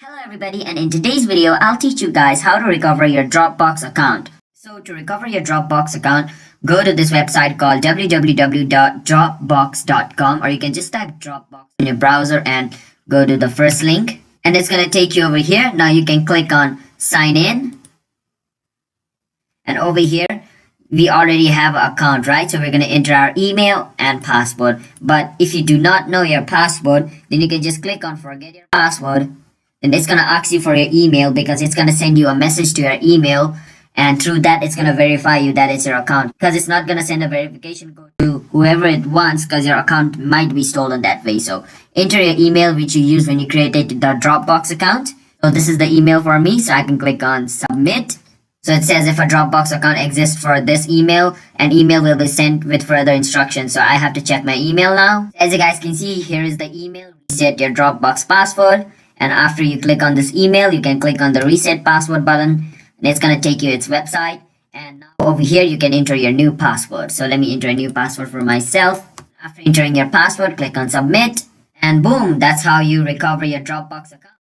Hello everybody, and in today's video I'll teach you guys how to recover your Dropbox account. So to recover your Dropbox account, go to this website called www.dropbox.com, or you can just type Dropbox in your browser and go to the first link, and it's going to take you over here. Now you can click on sign in, and over here we already have an account, right? So we're going to enter our email and password. But if you do not know your password, then you can just click on forget your password. Then it's going to ask you for your email, because it's going to send you a message to your email, and through that it's going to verify you that it's your account, because it's not going to send a verification code to whoever it wants, because your account might be stolen that way. So enter your email which you used when you created the Dropbox account. So this is the email for me, so I can click on submit. So it says if a Dropbox account exists for this email, an email will be sent with further instructions. So I have to check my email now. As you guys can see, here is the email. Reset your Dropbox password. And after you click on this email, you can click on the reset password button, and it's going to take you to its website. And now over here, you can enter your new password. So let me enter a new password for myself. After entering your password, click on submit, and boom, that's how you recover your Dropbox account.